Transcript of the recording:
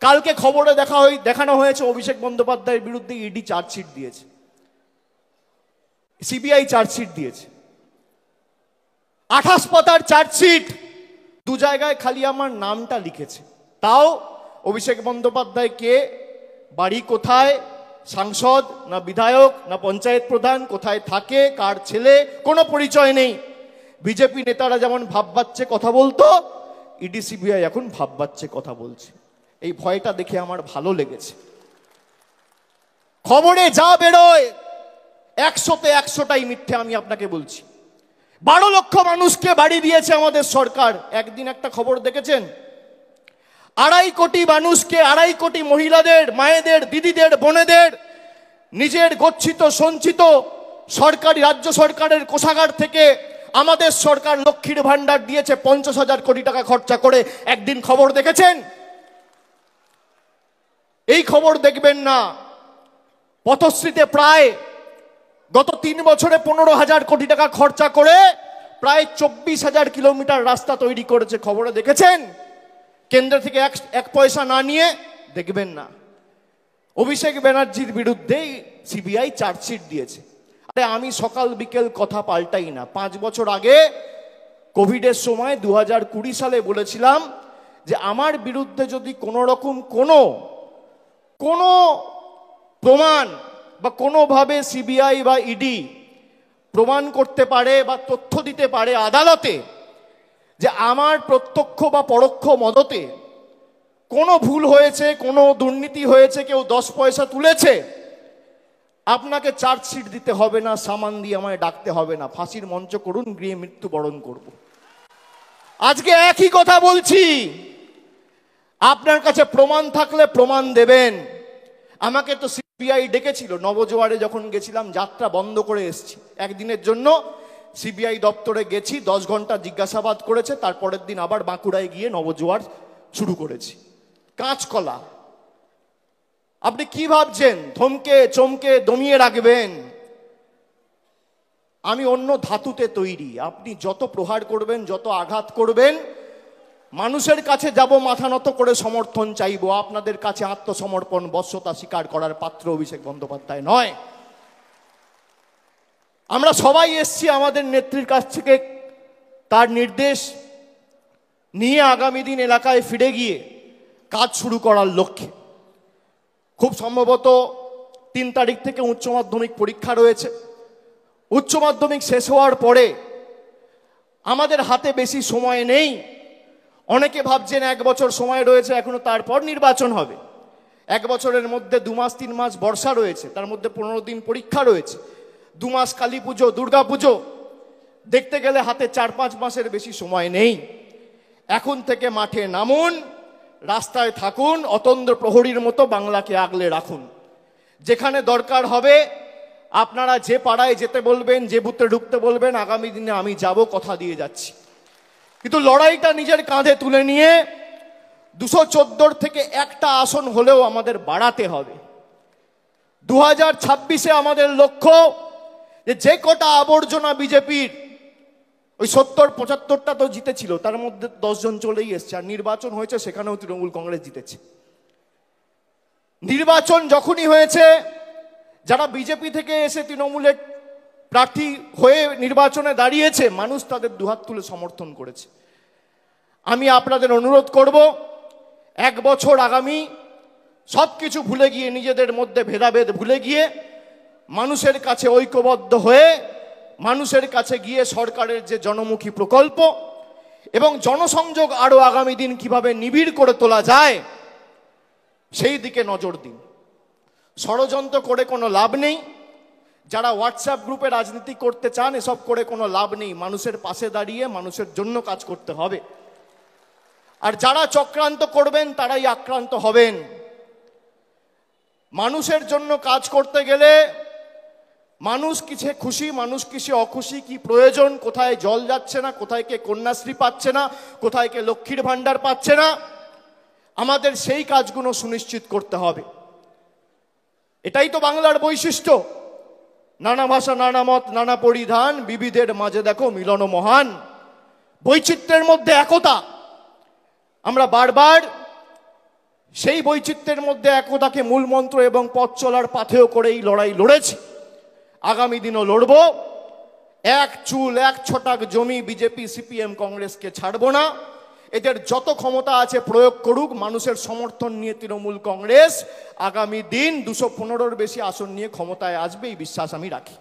কালকে খবরে দেখানো হয়েছে অভিষেক বন্দ্যোপাধ্যায়ের বিরুদ্ধে ইডি চার্জশিট দিয়েছে, সিবিআই চার্জশিট দিয়েছে, 28 পাতার চার্জশিট। 2 জায়গায় খালি আমার নামটা লিখেছে। তাও অভিষেক বন্দ্যোপাধ্যায় কে, বাড়ি কোথায়, সাংসদ না বিধায়ক না পঞ্চায়েত প্রধান, কোথায় থাকে, কার ছেলে, কোনো পরিচয় নেই। বিজেপি নেতারা যেমন ভাব বাচ্চে কথা বলতো, ইডি সিবিআই এখন ভাব বাচ্চে কথা বলছে। এই ভয়টা দেখে আমার ভালো লেগেছে। খবরে যা বেরোয় 100তে 100টাই মিথ্যে, আমি আপনাকে বলছি। 12 লক্ষ মানুষকে বাড়ি দিয়েছে আমাদের সরকার। একদিন একটা খবর দেখেছেন? 2.5 কোটি মানুষকে, 2.5 কোটি মহিলাদের, মায়েদের, দিদিদের, বোনেদের নিজের গচ্ছিত সঞ্চিত সরকারি, রাজ্য সরকারের কোষাগার থেকে আমাদের সরকার লক্ষ্মীর ভান্ডার দিয়েছে 50,000 কোটি টাকা খরচা করে। একদিন খবর দেখেছেন? এই খবর দেখবেন না। পথশ্রীতে প্রায় গত 3 বছরে 15,000 কোটি টাকা খরচা করে প্রায় 24,000 কিলোমিটার রাস্তা তৈরি করেছে। খবরে দেখেছেন? কেন্দ্র থেকে এক পয়সা না নিয়ে দেখবেন না। অভিষেক ব্যানার্জির বিরুদ্ধে সিবিআই চার্জশিট দিয়েছে। আরে আমি সকাল বিকেল কথা পাল্টাই না। 5 বছর আগে কোভিডের সময় 2020 সালে বলেছিলাম যে আমার বিরুদ্ধে যদি কোনো রকম কোনো প্রমাণ বা কোনোভাবে সিবিআই বা ইডি প্রমাণ করতে পারে বা তথ্য দিতে পারে আদালতে যে আমার প্রত্যক্ষ বা পরোক্ষ মদতে কোনো ভুল হয়েছে, কোনো দুর্নীতি হয়েছে, কেউ 10 পয়সা তুলেছে, আপনাকে চার্জশিট দিতে হবে না, সামান দিয়ে আমায় ডাকতে হবে না, ফাঁসির মঞ্চ করুন, গিয়ে মৃত্যুবরণ করব। আজকে একই কথা বলছি। আপনার কাছে প্রমাণ থাকলে প্রমাণ দেবেন। আমাকে তো সিবিআই ডেকেছিল, নবজোয়ারে যখন গেছিলাম, যাত্রা বন্ধ করে এসেছি একদিনের জন্য। সিবিআই দপ্তরে গেছি, 10 ঘন্টা জিজ্ঞাসাবাদ করেছে। তারপরের দিন আবার বাঁকুড়ায় গিয়ে নবজোয়ার শুরু করেছি। কাঁচকলা। আপনি কি ভাবছেন থমকে চমকে দমিয়ে রাখবেন? আমি অন্য ধাতুতে তৈরি। আপনি যত প্রহার করবেন, যত আঘাত করবেন, মানুষের কাছে যাব, মাথা নত করে সমর্থন চাইব। আপনাদের কাছে আত্মসমর্পণ, বশ্যতা স্বীকার করার পাত্র অভিষেক বন্দ্যোপাধ্যায় নয়। আমরা সবাই এসছি আমাদের নেত্রীর কাছ থেকে তার নির্দেশ নিয়ে আগামী দিন এলাকায় ফিরে গিয়ে কাজ শুরু করার লক্ষ্যে। খুব সম্ভবত 3 তারিখ থেকে উচ্চ মাধ্যমিক পরীক্ষা রয়েছে। উচ্চ মাধ্যমিক শেষ হওয়ার পরে আমাদের হাতে বেশি সময় নেই। অনেকে ভাবছেন 1 বছর সময় রয়েছে এখনো, তারপর নির্বাচন হবে। 1 বছরের মধ্যে 2 মাস 3 মাস বর্ষা রয়েছে, তার মধ্যে 15 দিন পরীক্ষা রয়েছে, 2 মাস কালী পুজো, দুর্গা পুজো, দেখতে গেলে হাতে 4-5 মাসের বেশি সময় নেই। এখন থেকে মাঠে নামুন, রাস্তায় থাকুন, অতন্দ্র প্রহরীর মতো বাংলাকে আগলে রাখুন। যেখানে দরকার হবে আপনারা যে পাড়ায় যেতে বলবেন, যে বুথে ঢুকতে বলবেন, আগামী দিনে আমি যাব, কথা দিয়ে যাচ্ছি। কিন্তু লড়াইটা নিজের কাঁধে তুলে নিয়ে 214 থেকে একটা আসন হলেও আমাদের বাড়াতে হবে। 2026-এ আমাদের লক্ষ্য যে কটা আবর্জনা বিজেপির, ওই 70-75টা তো জিতেছিল, তার মধ্যে 10 জন চলেই এসছে। আর নির্বাচন হয়েছে, সেখানেও তৃণমূল কংগ্রেস জিতেছে। নির্বাচন যখনই হয়েছে, যারা বিজেপি থেকে এসে তৃণমূলের প্রার্থী হয়ে নির্বাচনে দাঁড়িয়েছে, মানুষ তাদের দুহাত তুলে সমর্থন করেছে। আমি আপনাদের অনুরোধ করব, 1 বছর আগামী সব কিছু ভুলে গিয়ে, নিজেদের মধ্যে ভেদাভেদ ভুলে গিয়ে, মানুষের কাছে ঐক্যবদ্ধ হয়ে, মানুষের কাছে গিয়ে সরকারের যে জনমুখী প্রকল্প এবং জনসংযোগ আরো আগামী দিন কিভাবে নিবিড় করে তোলা যায়, সেই দিকে নজর দিন। ষড়যন্ত্র করে কোনো লাভ নেই। যারা হোয়াটসঅ্যাপ গ্রুপে রাজনীতি করতে চান, এসব করে কোনো লাভ নেই। মানুষের পাশে দাঁড়িয়ে মানুষের জন্য কাজ করতে হবে। আর যারা চক্রান্ত করবেন তারাই আক্রান্ত হবেন। মানুষের জন্য কাজ করতে গেলে মানুষ কিসে খুশি, মানুষ কিসে অখুশি, কি প্রয়োজন, কোথায় জল যাচ্ছে না, কোথায় কে কন্যাশ্রী পাচ্ছে না, কোথায় কে লক্ষ্মীর ভান্ডার পাচ্ছে না, আমাদের সেই কাজগুলো সুনিশ্চিত করতে হবে। এটাই তো বাংলার বৈশিষ্ট্য। নানা ভাষা, নানা মত, নানা পরিধান, বিবিধের মাঝে দেখো মিলন মহান। বৈচিত্র্যের মধ্যে একতা। আমরা বারবার সেই বৈচিত্র্যের মধ্যে একতাকে মূল মন্ত্র এবং পথ চলার পাথেয় করেই লড়াই লড়েছি, আগামী দিনও লড়ব। এক চুল এক ছটাক জমি বিজেপি সিপিএম কংগ্রেসকে ছাড়বো না। এদের যত ক্ষমতা আছে প্রয়োগ করুক, মানুষের সমর্থন নিয়ে তৃণমূল কংগ্রেস আগামী দিন 215-র বেশি আসন নিয়ে ক্ষমতায় আসবে, এই বিশ্বাস আমি রাখি।